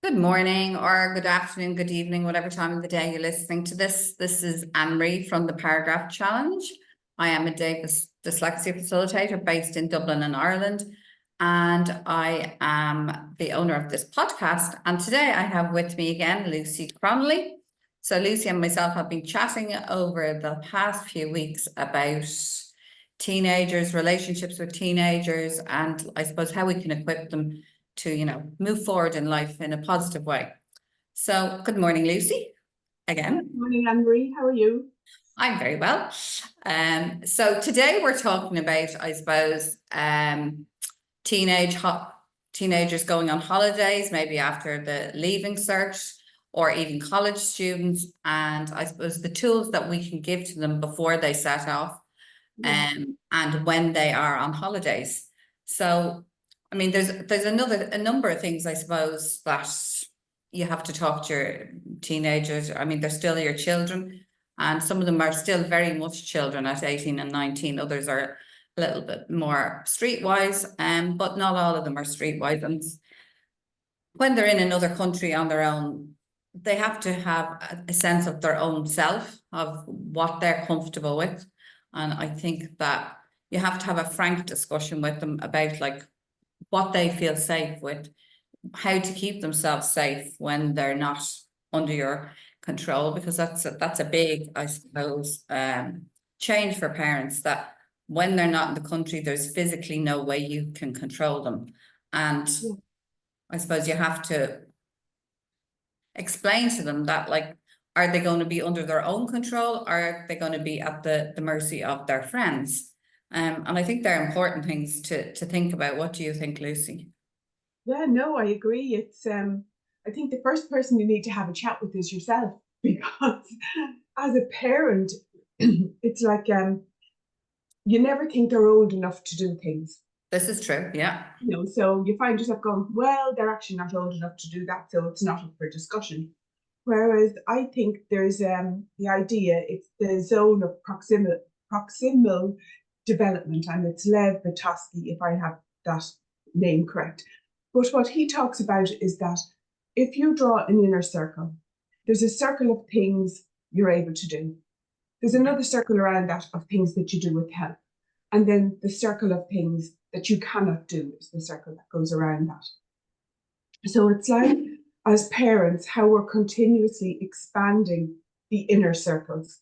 Good morning or good afternoon, good evening, whatever time of the day you're listening to this. This is Anne-Marie from the Paragraph Challenge. I am a Davis dyslexia facilitator based in Dublin in Ireland, and I am the owner of this podcast. And today I have with me again Lucy Cronley. So Lucy and myself have been chatting over the past few weeks about teenagers, relationships with teenagers, and I suppose how we can equip them to, move forward in life in a positive way. So good morning, Lucy, again. Good morning, Anne-Marie. How are you? I'm very well. So today we're talking about, I suppose, teenagers going on holidays, maybe after the leaving cert, or even college students, and I suppose the tools that we can give to them before they set off, and when they are on holidays. So I mean, there's a number of things, I suppose, that you have to talk to your teenagers. I mean, they're still your children, and some of them are still very much children at 18 and 19. Others are a little bit more streetwise, but not all of them are streetwise. And when they're in another country on their own, they have to have a sense of their own self, of what they're comfortable with. And I think that you have to have a frank discussion with them about what they feel safe with, how to keep themselves safe when they're not under your control, because that's a big, I suppose, change for parents, that when they're not in the country, there's physically no way you can control them. And I suppose you have to explain to them that, are they going to be under their own control, or are they going to be at the mercy of their friends? And I think they're important things to think about. What do you think, Lucy? Yeah, no, I agree. It's I think the first person you need to have a chat with is yourself, because as a parent, it's like you never think they're old enough to do things. This is true, yeah. So you find yourself going, well, they're actually not old enough to do that, so it's not up for discussion. Whereas I think there's the idea, it's the zone of proximal development, and it's Lev Vygotsky, if I have that name correct. But what he talks about is that if you draw an inner circle, there's a circle of things you're able to do. There's another circle around that of things that you do with help. And then the circle of things that you cannot do is the circle that goes around that. So it's like, as parents, how we're continuously expanding the inner circles,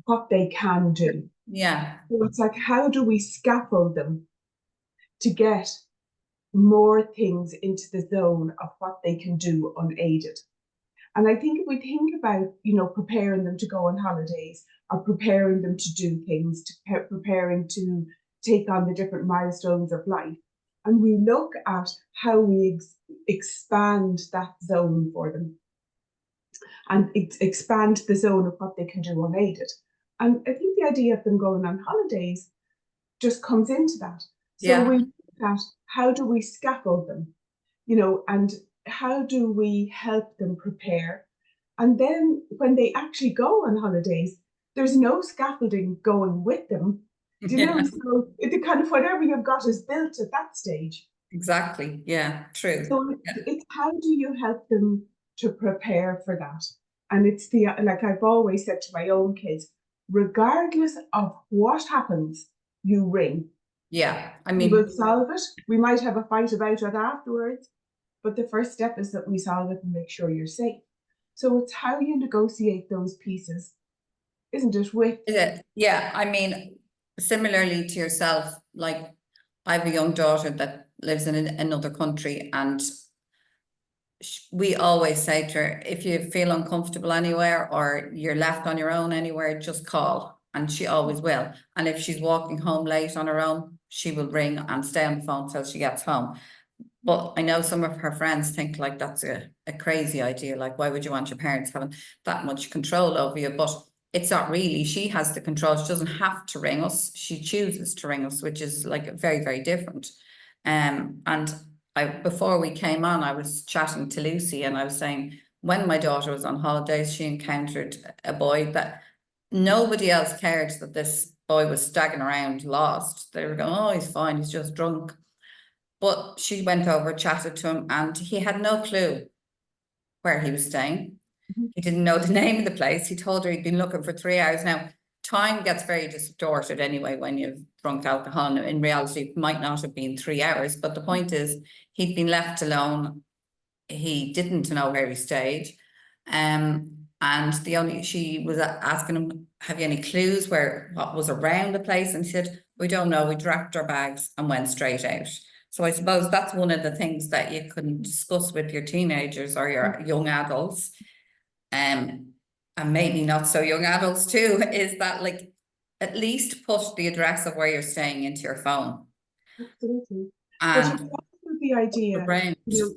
what they can do. Yeah. So it's like, how do we scaffold them to get more things into the zone of what they can do unaided? And I think if we think about, preparing them to go on holidays, or preparing them to do things, preparing to take on the different milestones of life, and we look at how we expand that zone for them, and expand the zone of what they can do unaided. And I think the idea of them going on holidays just comes into that. So we look at, how do we scaffold them, and how do we help them prepare? And then when they actually go on holidays, there's no scaffolding going with them. So it's kind of whatever you've got is built at that stage. Exactly. Yeah, true. So it's how do you help them to prepare for that? And it's like I've always said to my own kids, regardless of what happens, you ring. Yeah, I mean, we will solve it. We might have a fight about it afterwards, but the first step is that we solve it and make sure you're safe. So it's how you negotiate those pieces, isn't it? Yeah, I mean, similarly to yourself, like, I have a young daughter that lives in another country, and we always say to her, if you feel uncomfortable anywhere, or you're left on your own anywhere, just call, and she always will. And if she's walking home late on her own, she will ring and stay on the phone till she gets home. But I know some of her friends think like that's a crazy idea. Like, why would you want your parents having that much control over you? But it's not really. She has the control. She doesn't have to ring us. She chooses to ring us, which is like very, very different. And before we came on, I was chatting to Lucy, and I was saying, when my daughter was on holidays, she encountered a boy that nobody else cared that this boy was staggering around lost. They were going, oh, he's fine, he's just drunk. But she went over, chatted to him, and he had no clue where he was staying. Mhm. He didn't know the name of the place. He told her he'd been looking for 3 hours. Now, time gets very distorted anyway when you've drunk alcohol. And in reality, it might not have been 3 hours, but the point is he'd been left alone. He didn't know where he stayed. And she was asking him, have you any clues what was around the place? And he said, we don't know. We dragged our bags and went straight out. So I suppose that's one of the things that you can discuss with your teenagers or your young adults, and maybe not so young adults too, is that like at least put the address of where you're staying into your phone. Absolutely. But And it's also the idea, around. that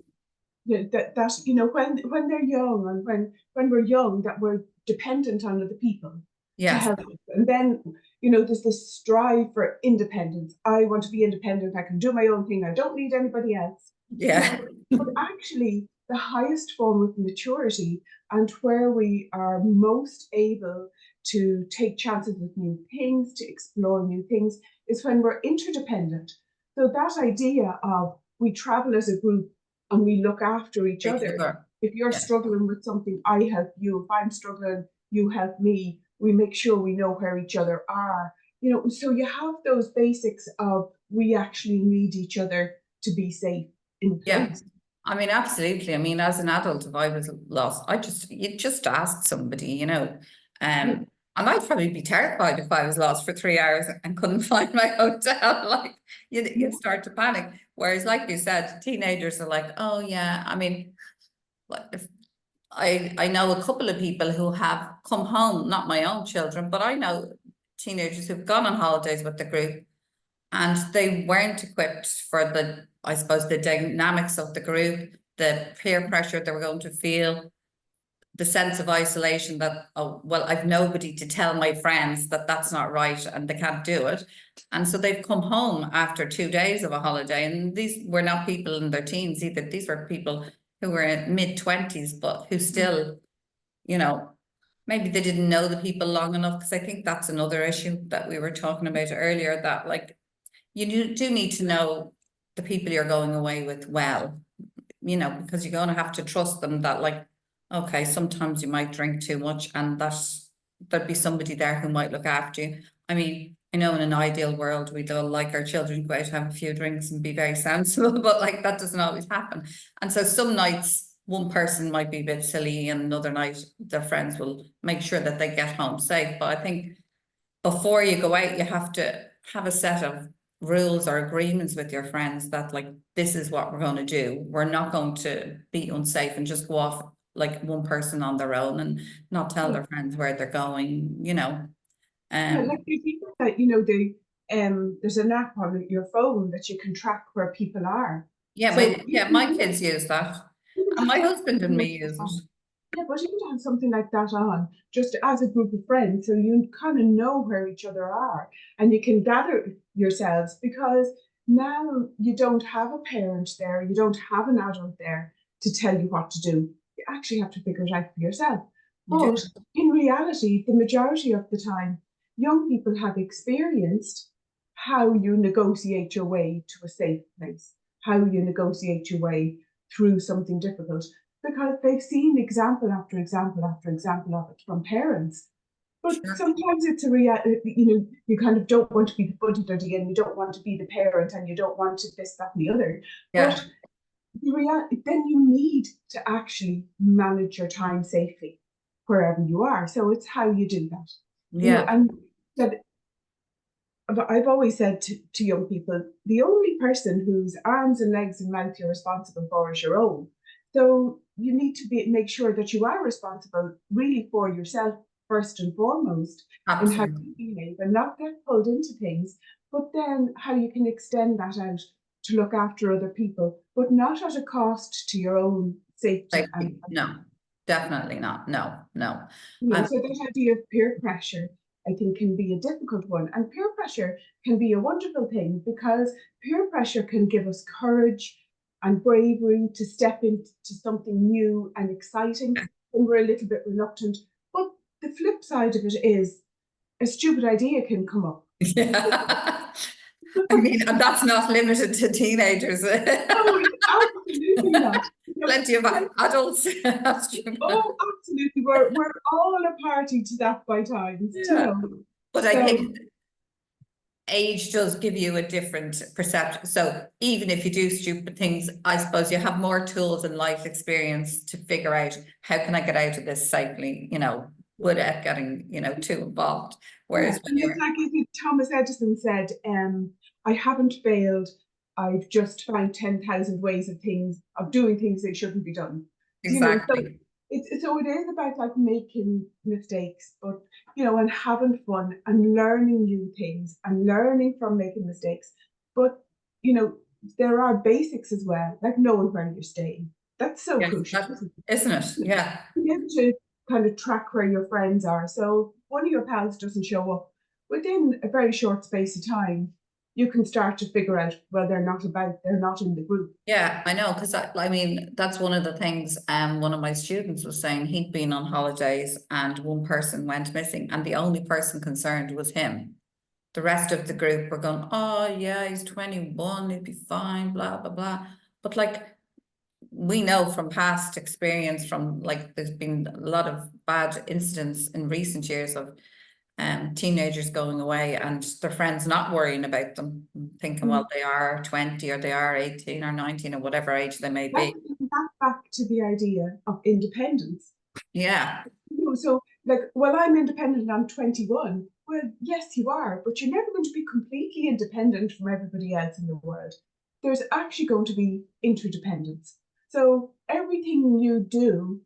when they're young, and when we're young, that we're dependent on other people to Yes. help us. And then there's this strive for independence. I want to be independent. I can do my own thing. I don't need anybody else. Yeah. But actually, the highest form of maturity, and where we are most able to take chances with new things, to explore new things, is when we're interdependent. So that idea of we travel as a group and we look after each other. If you're Yeah. struggling with something, I help you. If I'm struggling, you help me. We make sure we know where each other are. So you have those basics of we actually need each other to be safe in place. I mean, absolutely. I mean, as an adult, if I was lost, you'd just ask somebody, and I'd probably be terrified if I was lost for 3 hours and couldn't find my hotel. Like you'd start to panic. Whereas, like you said, teenagers are like, oh yeah. I mean, if I know a couple of people who have come home, not my own children, but I know teenagers who've gone on holidays with the group and they weren't equipped for I suppose, the dynamics of the group, the peer pressure they were going to feel, the sense of isolation that, oh, well, I've nobody to tell my friends that that's not right and they can't do it. And so they've come home after 2 days of a holiday, and these were not people in their teens either. These were people who were in mid-20s, but who still, maybe they didn't know the people long enough, because I think that's another issue that we were talking about earlier, that like you do need to know the people you're going away with well, because you're going to have to trust them that like, okay, sometimes you might drink too much and there'd be somebody there who might look after you. I mean, I know in an ideal world, we'd all like our children to go out and have a few drinks and be very sensible, but like that doesn't always happen. And so some nights one person might be a bit silly and another night their friends will make sure that they get home safe. But I think before you go out, you have to have a set of rules or agreements with your friends that like, this is what we're going to do. We're not going to be unsafe and just go off like one person on their own and not tell their friends where they're going, Like the people that there's an app on your phone that you can track where people are. Yeah, So my kids use that, and my husband and me use it. Yeah, but you can have something like that on just as a group of friends, so you kind of know where each other are, and you can gather yourselves, because now you don't have a parent there, you don't have an adult there to tell you what to do. You actually have to figure it out for yourself. But in reality, the majority of the time, young people have experienced how you negotiate your way to a safe place, how you negotiate your way through something difficult, because they've seen example after example after example of it from parents. But sometimes it's a you kind of don't want to be the buddy and you don't want to be the parent and you don't want to this, that, and the other. Yeah. But then you need to actually manage your time safely wherever you are. So it's how you do that. Yeah. And that I've always said to young people, the only person whose arms and legs and mouth you're responsible for is your own. So you need to make sure that you are responsible really for yourself first and foremost. Absolutely. In how you behave and not get pulled into things, but then how you can extend that out to look after other people, but not at a cost to your own safety. No, definitely not. No. So that idea of peer pressure, I think, can be a difficult one. And peer pressure can be a wonderful thing, because peer pressure can give us courage and bravery to step into something new and exciting when we're a little bit reluctant. But the flip side of it is a stupid idea can come up. Yeah. I mean, and that's not limited to teenagers. No, it's absolutely not. Plenty of adults. Oh, absolutely. We're all a party to that by times, Yeah. But I So think age does give you a different perception. So even if you do stupid things, I suppose you have more tools and life experience to figure out how can I get out of this safely, without getting, too involved. Whereas when and it's you're like Thomas Edison said, I haven't failed. I've just found 10,000 ways of doing things that shouldn't be done. So exactly, it is about like making mistakes, but and having fun and learning new things and learning from making mistakes. But there are basics as well, like knowing where you're staying. That's so yes, crucial, isn't it? Yeah. be able to kind of track where your friends are. So one of your pals doesn't show up within a very short space of time, you can start to figure out, well, they're not in the group. Yeah, I know, because I mean, that's one of the things one of my students was saying. He'd been on holidays and one person went missing, and the only person concerned was him. The rest of the group were going, oh yeah, he's 21, he'd be fine, blah, blah, blah. But like, we know from past experience, from like, there's been a lot of bad incidents in recent years of teenagers going away and their friends not worrying about them, thinking, well, they are 20 or they are 18 or 19 or whatever age they may be. That's back to the idea of independence. Yeah. So like, well, I'm independent and I'm 21. Well, yes, you are, but you're never going to be completely independent from everybody else in the world. There's actually going to be interdependence. So everything you do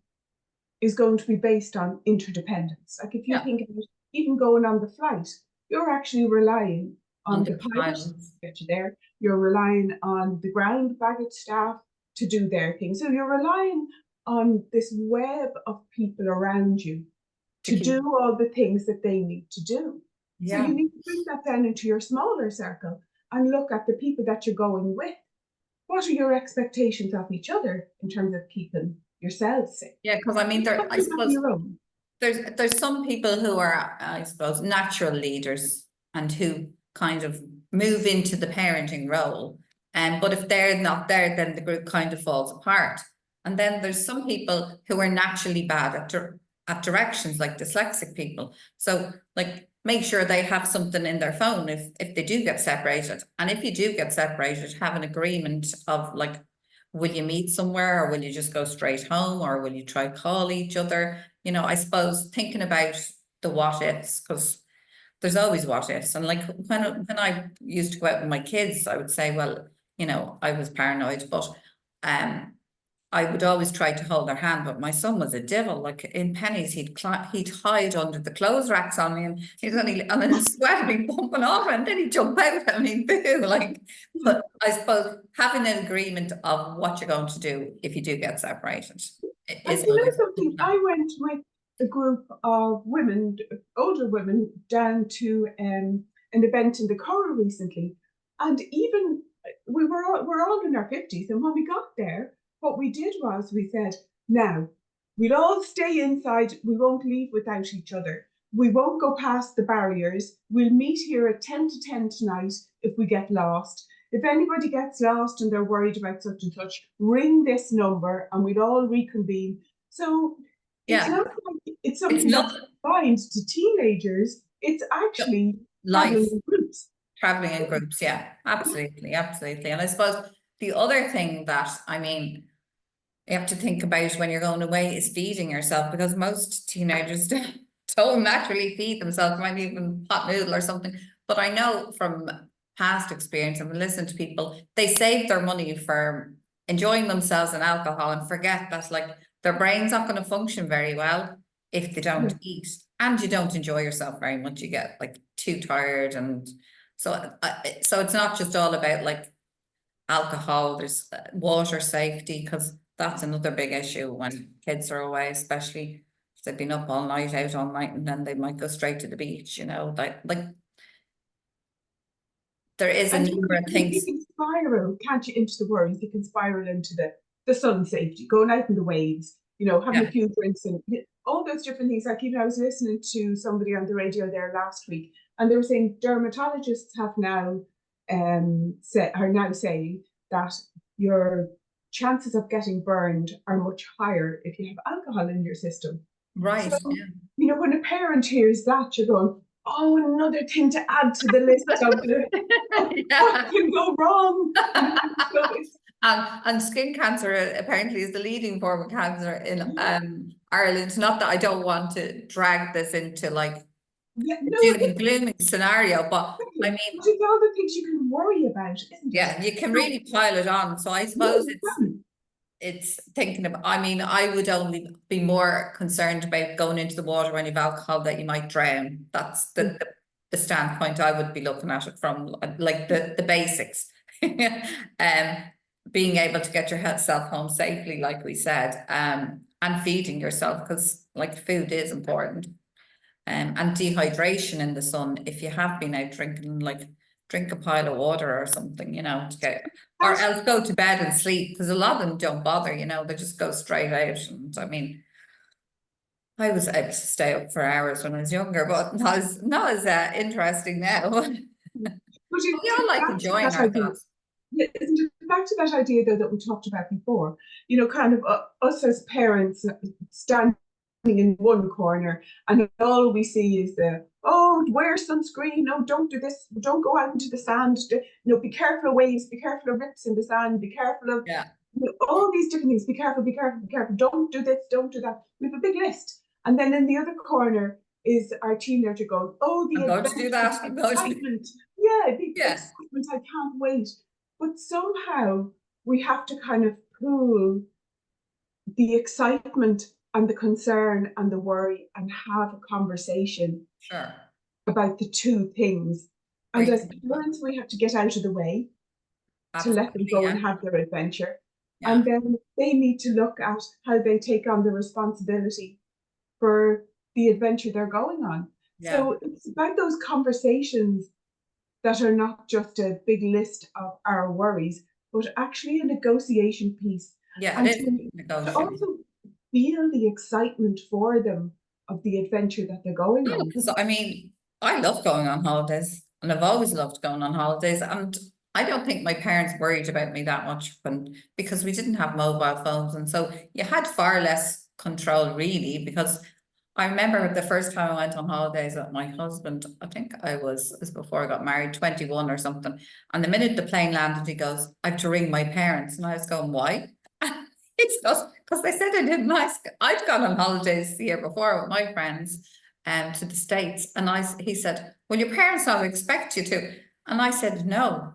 is going to be based on interdependence. Like if you think of it, even going on the flight, you're actually relying on the pilot to get you there. You're relying on the ground baggage staff to do their thing. So you're relying on this web of people around you to do all the things that they need to do. So you need to bring that down into your smaller circle and look at the people that you're going with. What are your expectations of each other in terms of keeping yourselves safe? Yeah, because I mean, I suppose there's some people who are, I suppose, natural leaders and who kind of move into the parenting role. But if they're not there, then the group kind of falls apart. And then there's some people who are naturally bad at directions, like dyslexic people. So like make sure they have something in their phone if they do get separated. And if you do get separated, have an agreement of like, will you meet somewhere or will you just go straight home or will you try call each other? I suppose thinking about the what ifs, because there's always what ifs. And like when I used to go out with my kids, I would say, well, I was paranoid, but I would always try to hold their hand, but my son was a devil. Like in pennies, he'd hide under the clothes racks on me, and and then sweat would be bumping off, and then he'd jump out. I mean, boo! Like, but I suppose having an agreement of what you're going to do if you do get separated is always something. I went with a group of women, older women, down to an event in the Curragh recently, and even we're all in our 50s, and when we got there, what we did was we said, now, we'll all stay inside. We won't leave without each other. We won't go past the barriers. We'll meet here at 10 to 10 tonight if we get lost. If anybody gets lost and they're worried about such and such, ring this number and we'd all reconvene. So it's not like it's something that's confined to teenagers. It's actually traveling in groups. Traveling in groups, yeah, absolutely, absolutely. And I suppose the other thing that, I mean, you have to think about when you're going away is feeding yourself, because most teenagers don't naturally feed themselves, might even hot noodle or something. But I know from past experience and listening to people, they save their money for enjoying themselves and alcohol and forget that like their brain's not going to function very well if they don't eat, and you don't enjoy yourself very much. You get like too tired, and so it's not just all about like alcohol. There's water safety, because that's another big issue when kids are away, especially if they've been up all night, out all night, and then they might go straight to the beach, like there is a number of things. You can spiral, can't you, into the worries. You can spiral into the sun safety, going out in the waves, having a few drinks and all those different things. Like even I was listening to somebody on the radio there last week, and they were saying dermatologists have now are now saying that your chances of getting burned are much higher if you have alcohol in your system. Right, So, yeah. you know, when a parent hears that, you're going, oh, another thing to add to the list of the what can go wrong. You know, so it's And skin cancer apparently is the leading form of cancer in Ireland. Not that I don't want to drag this into like yeah, a no, doom and gloom scenario, but I exactly. mean, But it's all the things you can worry about, isn't it? yeah, you can So, really pile it on. So I yeah, suppose you it's can. it's thinking of, I mean, I would only be more concerned about going into the water when you've alcohol that you might drown. That's the standpoint I would be looking at it from, like the basics. Being able to get yourself home safely, like we said, and feeding yourself, because like food is important. And dehydration in the sun, if you have been out drinking, like drink a pile of water or something, you know, to get, or That, else go to bed and sleep, because a lot of them don't bother, you know, they just go straight out. And I mean, I was able to stay up for hours when I was younger, but not as interesting now. but We it's all like back to enjoying that idea. ourselves. Yeah, isn't it back to that idea though that we talked about before? You know, kind of us as parents standing in one corner, and all we see is the oh, wear sunscreen. No, don't do this. Don't go out into the sand. You know, be careful of waves. Be careful of rips in the sand. Be careful of Yeah, all these different things. Be careful. Be careful. Be careful. Don't do this. Don't do that. We have a big list, and then in the other corner is our teenager going, oh, the I'm going to do adventure, that. the I'm going to, excitement. Yeah, the yeah, excitement. I can't wait. But somehow we have to kind of pool the excitement and the concern and the worry and have a conversation sure. about the two things. Where And you as can, parents, we have to get out of the way to let them absolutely, go yeah, and have their adventure. yeah, And then they need to look at how they take on the responsibility for the adventure they're going on. yeah, So it's about those conversations that are not just a big list of our worries, but actually a negotiation piece. yeah, And it is to negotiable. also feel the excitement for them of the adventure that they're going No, on. because I mean, I love going on holidays and I've always loved going on holidays. And I don't think my parents worried about me that much because we didn't have mobile phones. And so you had far less control really, because I remember the first time I went on holidays with my husband, I think it was before I got married, 21 or something. And the minute the plane landed, he goes, I have to ring my parents. And I was going, why? It's because they said I didn't ask. I'd gone on holidays the year before with my friends to the States. And he said, well, your parents don't expect you to. And I said, no,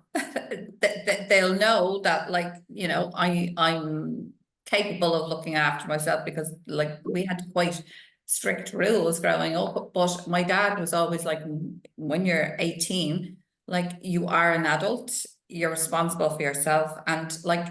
they'll know that, like, you know, I'm capable of looking after myself, because like we had quite strict rules growing up. But my dad was always like, when you're 18, like you are an adult, you're responsible for yourself. And like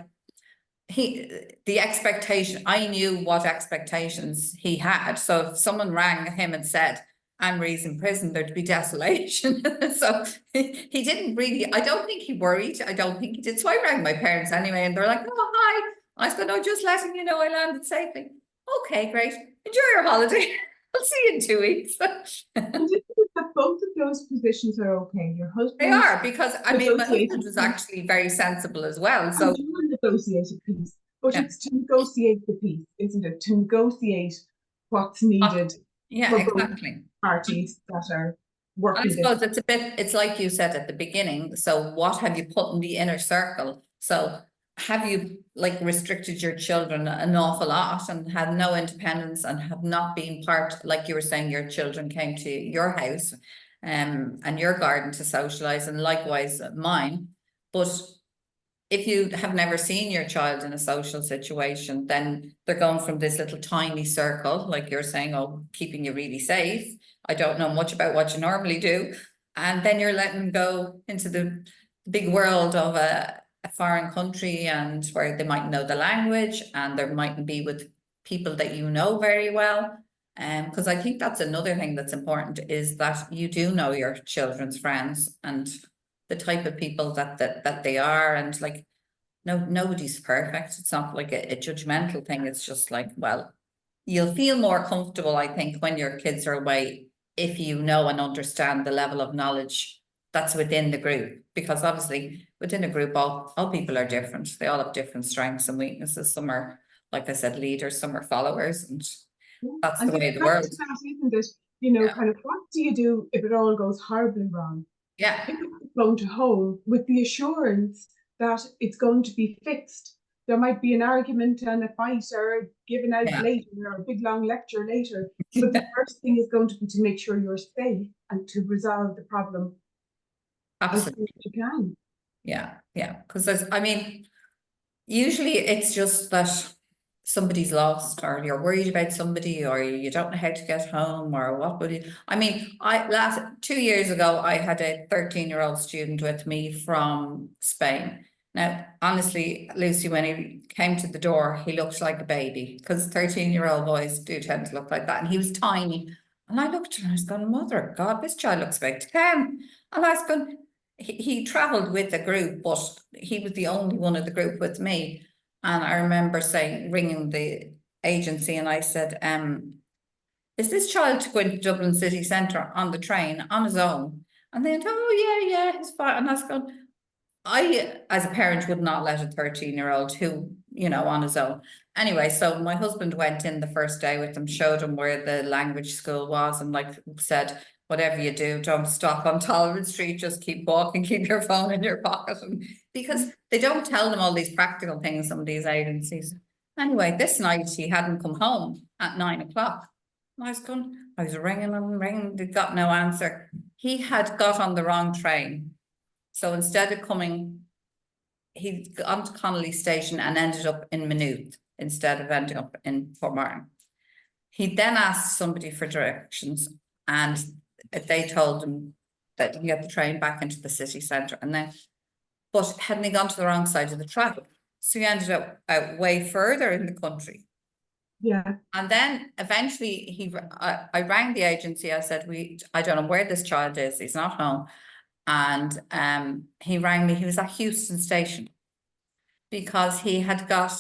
the expectation, I knew what expectations he had. So if someone rang him and said, Anne-Marie's in prison, there'd be desolation. So he didn't really, I don't think he worried. I don't think he did. So I rang my parents anyway, and they're like, oh, hi. I said, no, just letting you know I landed safely. Okay, great. Enjoy your holiday. I'll see you in 2 weeks. And it is that both of those positions are okay. Your They husband are, because I mean, my husband negotiated was peace actually very sensible as well. and So you negotiated peace, but yeah. it's to negotiate the peace, isn't it? To negotiate what's Uh, needed yeah, for both exactly. parties that are I working this. suppose it's a bit, it's like you said at the beginning. So what have you put in the inner circle? So have you like restricted your children an awful lot and had no independence and have not been part, like you were saying, your children came to your house and your garden to socialize, and likewise mine. But if you have never seen your child in a social situation, then they're going from this little tiny circle, like you're saying, oh, keeping you really safe. I don't know much about what you normally do. And then you're letting them go into the big world of a foreign country, and where they mightn't know the language and there mightn't be with people that you know very well. Because I think that's another thing that's important, is that you do know your children's friends and the type of people that they are. And like, nobody's perfect. It's not like a judgmental thing. It's just like, well, you'll feel more comfortable, I think, when your kids are away, if you know and understand the level of knowledge that's within the group, because obviously within a group, all people are different. They all have different strengths and weaknesses. Some are, like I said, leaders, some are followers, and that's And the just way of the back world. to that, isn't it? You know, Yeah. kind of what do you do if it all goes horribly wrong? Yeah, Pick up the phone to home with the assurance that it's going to be fixed. There might be an argument and a fight or given out yeah, later or a big long lecture later, but the first thing is going to be to make sure you're safe and to resolve the problem as soon absolutely. as you can. Yeah, yeah. Because there's, I mean, usually it's just that somebody's lost, or you're worried about somebody, or you don't know how to get home, or what would you, I mean, last 2 years ago, I had a 13-year-old student with me from Spain. Now, honestly, Lucy, when he came to the door, he looked like a baby, because 13-year-old boys do tend to look like that. And he was tiny. And I looked at him and I was going, Mother of God, this child looks about 10. And I was going, he travelled with a group, but he was the only one of the group with me. And I remember ringing the agency, and I said, is this child going to Dublin city centre on the train on his own? And they went, oh, yeah, he's fine. And I was going, I, as a parent, would not let a 13-year-old who, on his own. Anyway, so my husband went in the first day with him, showed him where the language school was, and like said, whatever you do, don't stop on Tolerant Street, just keep walking, keep your phone in your pocket. And because they don't tell them all these practical things, some of these agencies. Anyway, this night he hadn't come home at 9 o'clock. I was ringing and ringing, they got no answer. He had got on the wrong train. So instead of coming, he'd gone to Connolly Station and ended up in Maynooth instead of ending up in Portmartin. He then asked somebody for directions, and they told him that he could get the train back into the city centre. But hadn't he gone to the wrong side of the track? So he ended up out way further in the country. Yeah. And then eventually I rang the agency. I said, I don't know where this child is. He's not home. And he rang me. He was at Houston Station because he had got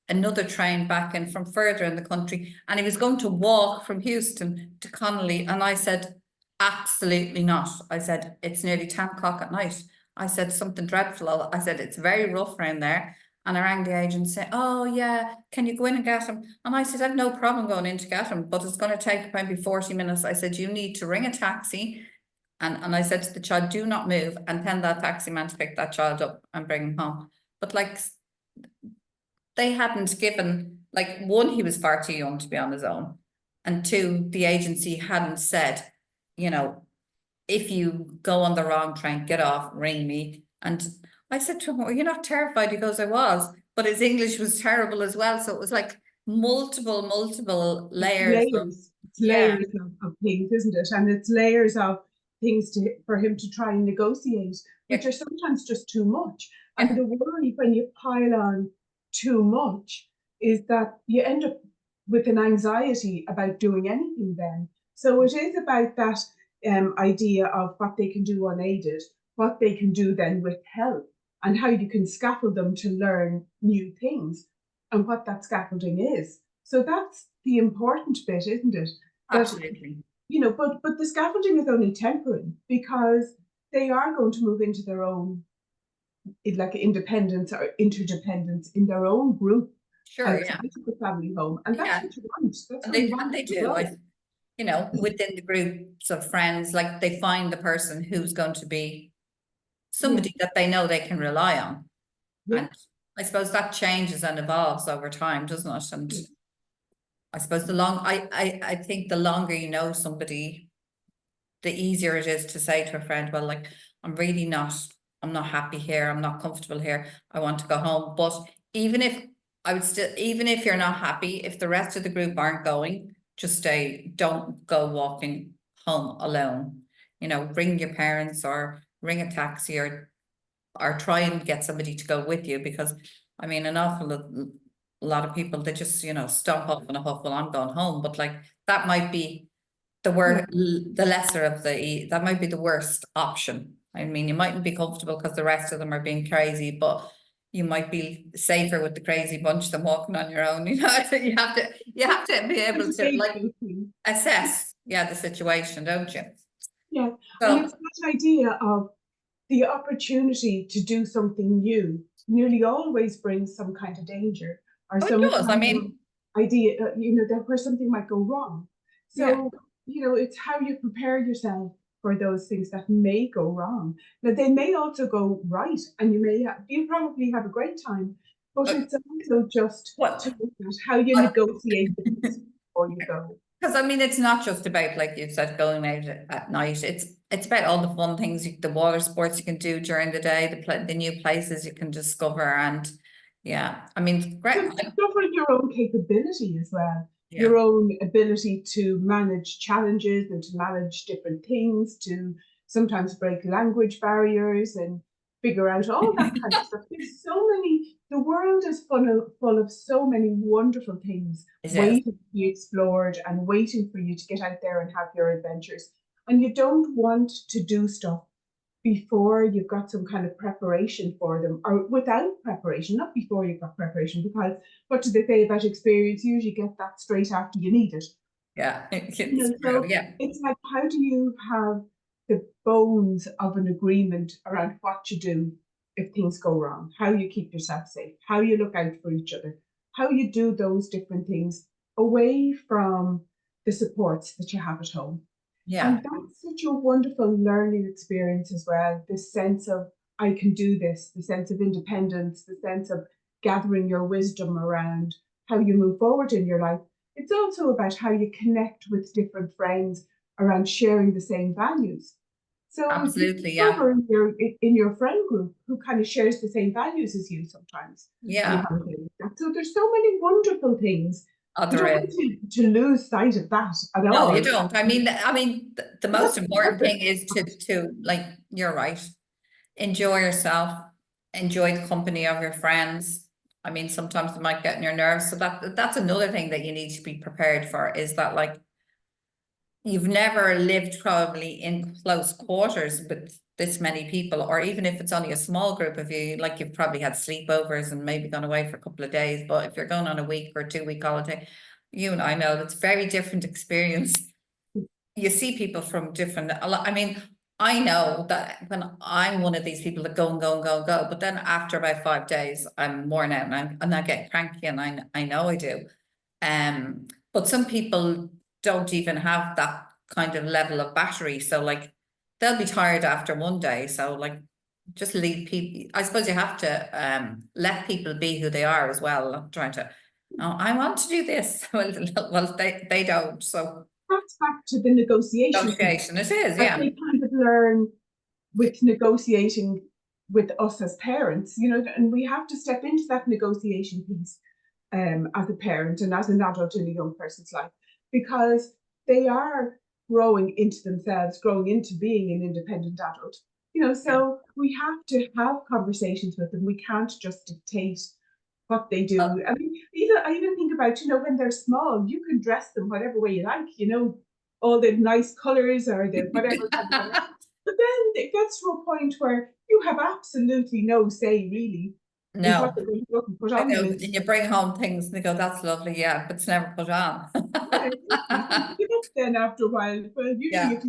another train back in from further in the country, and he was going to walk from Houston to Connolly. And I said, absolutely not. I said, it's nearly 10 o'clock at night. I said, something dreadful. I said, it's very rough around there. And I rang the agent and said, oh yeah, can you go in and get him? And I said, I've no problem going in to get him, but it's going to take maybe 40 minutes. I said, you need to ring a taxi. And I said to the child, do not move, and tell that taxi man to pick that child up and bring him home. But like, they hadn't given, like, one, he was far too young to be on his own. And two, the agency hadn't said, if you go on the wrong train, get off, ring me. And I said to him, well, you're not terrified? He goes, I was. But his English was terrible as well. So it was like multiple layers of, It's yeah, layers of things, isn't it? And it's layers of things for him to try and negotiate, which are sometimes just too much. And yeah, the worry when you pile on too much is that you end up with an anxiety about doing anything then. So it is about that idea of what they can do unaided, what they can do then with help, and how you can scaffold them to learn new things, and what that scaffolding is. So that's the important bit, isn't it? That, absolutely. but the scaffolding is only temporary, because they are going to move into their own, like, independence or interdependence in their own group Sure, yeah. outside of the family home, and that's Yeah. what you want. That's And where you and want they it to do. go. Within the groups of friends, like, they find the person who's going to be Yeah, somebody that they know they can rely on. yeah, And I suppose that changes and evolves over time, doesn't it? And yeah, I suppose I think the longer you know somebody, the easier it is to say to a friend, well, like, I'm not happy here, I'm not comfortable here, I want to go home. But even if even if you're not happy, if the rest of the group aren't going, just stay, don't go walking home alone. Ring your parents or ring a taxi, or try and get somebody to go with you, because I mean, a lot of people, they just, stomp off in a huff, well, I'm going home. But like, that might be yeah. the lesser of that might be the worst option. I mean, you mightn't be comfortable because the rest of them are being crazy, but you might be safer with the crazy bunch than walking on your own. You have to be able There's a to, big like, thing. assess, the situation, don't you? Yeah, and So it's that idea of the opportunity to do something new nearly always brings some kind of danger or Oh, it some does. I kind of mean, idea, that where something might go wrong. yeah. So, it's how you prepare yourself for those things that may go wrong. Now, they may also go right, and you probably have a great time, but Uh, it's also just Well, to look at how you negotiate the things before you go. because I mean, it's not just about, like you said, going out at night. It's about all the fun things, the water sports you can do during the day, the new places you can discover, and yeah, I mean, great. But discovering your own capability as well, Yeah, your own ability to manage challenges and to manage different things, to sometimes break language barriers and figure out all that kind of stuff. There's so many, the world is full of so many wonderful things it is. waiting to be explored and waiting for you to get out there and have your adventures. And you don't want to do stuff before you've got some kind of preparation for them, or without preparation, not before you've got preparation, because what do they say about experience? You usually get that straight after you need it. Yeah, it's true. So Yeah, it's like, how do you have the bones of an agreement around what you do if things go wrong? How you keep yourself safe, how you look out for each other, how you do those different things away from the supports that you have at home. And yeah, that's such a wonderful learning experience as well. This sense of, I can do this, the sense of independence, the sense of gathering your wisdom around how you move forward in your life. It's also about how you connect with different friends around sharing the same values. So you absolutely. Yeah, discover in your friend group who kind of shares the same values as you sometimes, and yeah. have a thing like that. So there's so many wonderful things. Oh, You there don't is. want to lose sight of that at No, you all. don't. I mean, the But most that's the important purpose. thing is to like, you're right. Enjoy yourself, enjoy the company of your friends. I mean, sometimes it might get on your nerves. So that's another thing that you need to be prepared for, is that, like, you've never lived probably in close quarters with this many people, or even if it's only a small group of you, like, you've probably had sleepovers and maybe gone away for a couple of days. But if you're going on a week or 2 week holiday, you and I know that's a very different experience. You see people from different, I mean, I know that when I'm one of these people that go and go and go and go, but then after about 5 days, I'm worn out, and I get cranky, and I know I do. But some people don't even have that kind of level of battery. So, like, they'll be tired after one day. So, like, just leave people. I suppose you have to let people be who they are as well. I'm trying to, oh, I want to do this. Well, they don't. So That's back to the negotiation piece negotiation it is, that yeah. they kind of learn with negotiating with us as parents, and we have to step into that negotiation piece as a parent and as an adult in a young person's life, because they are growing into themselves, growing into being an independent adult. Yeah. So we have to have conversations with them. We can't just dictate what they do. I mean, I even think about, when they're small, you can dress them whatever way you like, all the nice colors or the whatever kind of whatever. But then it gets to a point where you have absolutely no say, really, in what No, they're going to look and put I on know, them. and you bring home things and they go, that's lovely, yeah, but it's never put on. Yeah, exactly. So you give up then after a while. Well, usually Yeah. if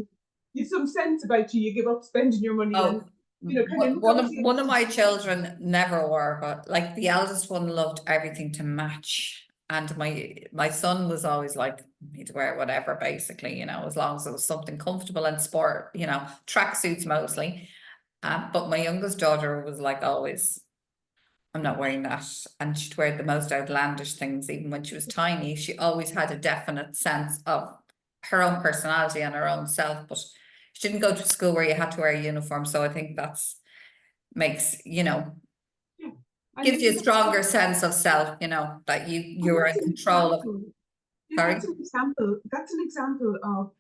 you've some sense about you give up spending your money and, Oh, kind of one of negotiate. my children never wore, but, like, the eldest one loved everything to match. And my son was always like, he'd wear whatever, basically, as long as it was something comfortable and sport, tracksuits mostly. But my youngest daughter was like, always, I'm not wearing that. And she'd wear the most outlandish things. Even when she was tiny, she always had a definite sense of her own personality and her own self. But she didn't go to school where you had to wear a uniform. So I think that's makes, Yeah. And gives you listen, a stronger sense of self, that and you're that's in an control of. example. Yeah, Sorry. that's an example. That's an example of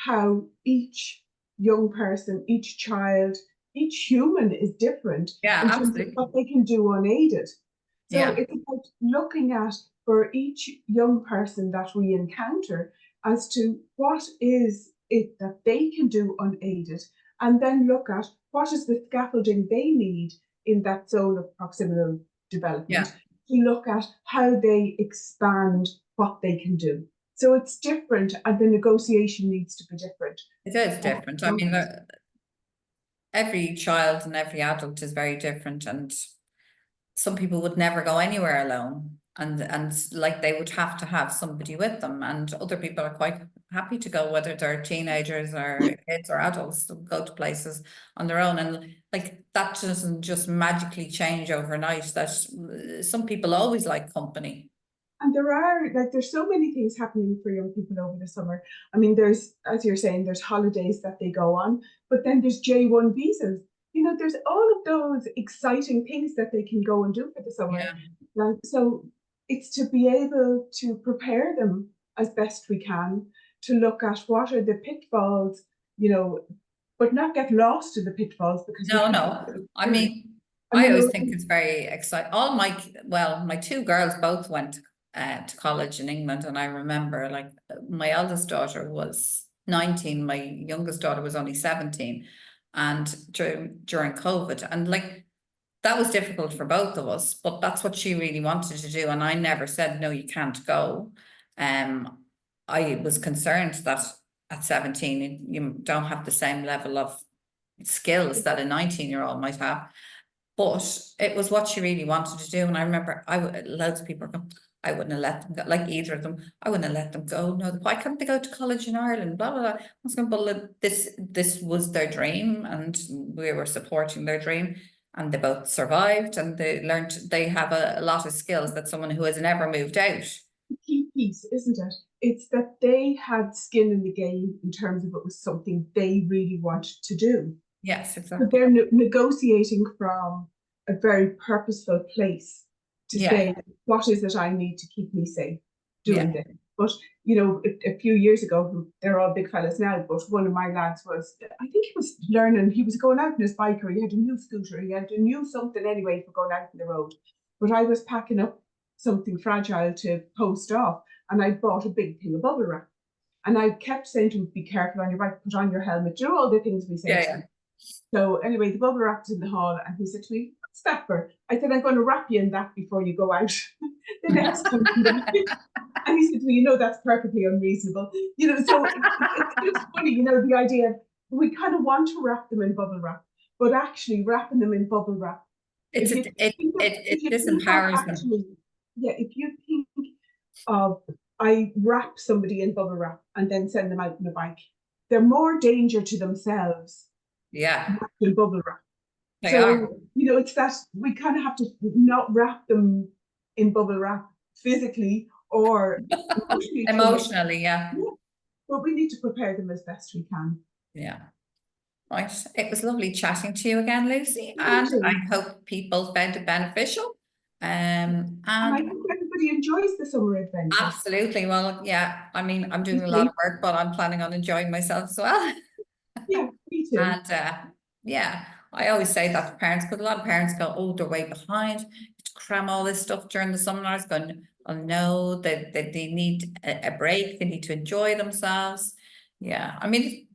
how each young person, each child, each human is different Yeah, in terms of absolutely. what they can do unaided. So Yeah. it's about looking at, for each young person that we encounter, as to what is it that they can do unaided, and then look at what is the scaffolding they need in that zone of proximal development, Yeah. to look at how they expand what they can do. So it's different, and the negotiation needs to be different. It is different. I So mean, every child and every adult is very different, and some people would never go anywhere alone, and like they would have to have somebody with them, and other people are quite happy to go, whether they're teenagers or kids or adults, to go to places on their own. And like that doesn't just magically change overnight. That some people always like company. And there's so many things happening for young people over the summer. I mean, there's, as you're saying, there's holidays that they go on, but then there's J1 visas. There's all of those exciting things that they can go and do for the summer. Yeah. Right? So it's to be able to prepare them as best we can, to look at what are the pitfalls, but not get lost in the pitfalls, because No. I mean, I I mean, always think it's very exciting. My two girls both went to college in England, and I remember, like, my eldest daughter was 19, my youngest daughter was only 17, and during COVID, and like that was difficult for both of us, but that's what she really wanted to do, and I never said no, you can't go. I was concerned that at 17 you don't have the same level of skills that a 19-year-old might have. But it was what she really wanted to do. And I remember loads of people were going, I wouldn't have let them go, like either of them, I wouldn't have let them go. No, why can't they go to college in Ireland? Blah, blah, blah. I was going, but this was their dream, and we were supporting their dream. And they both survived, and they have a lot of skills that someone who has never moved out. The key piece, isn't it? It's that they had skin in the game in terms of it was something they really wanted to do. Yes, exactly. So they're negotiating from a very purposeful place to say, what is it I need to keep me safe doing this? But, a few years ago, they're all big fellas now, but one of my lads was, I think he was learning, he was going out on his bike, or he had a new scooter, he had a new something anyway for going out on the road. But I was packing up something fragile to post off, and I bought a big thing of bubble wrap. And I kept saying to him, be careful on your bike, put on your helmet, do all the things we say to him. So anyway, the bubble wrap was in the hall, and he said to me, what's that for? I said, I'm going to wrap you in that before you go out the next time. And he said to me, that's perfectly unreasonable. So it's just funny, the idea of, we kind of want to wrap them in bubble wrap, but actually wrapping them in bubble wrap, it disempowers them. Yeah, if you think of, I wrap somebody in bubble wrap and then send them out on a bike, they're more danger to themselves. In bubble wrap. It's that we kind of have to not wrap them in bubble wrap physically or emotionally. But we need to prepare them as best we can. Right. It was lovely chatting to you again, Lucy, and I hope people found it beneficial. And I hope everybody enjoys the summer adventure. Absolutely. Well, I mean, I'm doing a lot of work, but I'm planning on enjoying myself as well. Yeah, me too. And I always say that to parents, because a lot of parents go, oh, they're way behind, to cram all this stuff during the summer. I was going, oh no, they need a break, they need to enjoy themselves. I mean,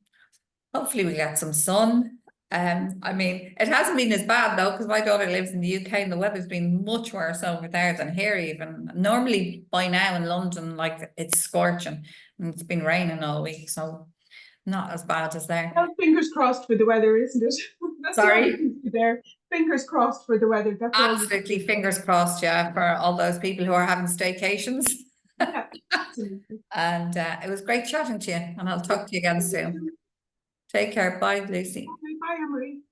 hopefully we get some sun. I mean, it hasn't been as bad though, because my daughter lives in the UK and the weather's been much worse over there than here even. Normally by now in London, like, it's scorching, and it's been raining all week, so not as bad as there. Well, fingers crossed for the weather, isn't it? Sorry? There. Fingers crossed for the weather. That's absolutely fingers crossed, for all those people who are having staycations. Yeah, absolutely. And it was great chatting to you, and I'll talk to you again soon. Take care. Bye, Lucy. Bye, Emery.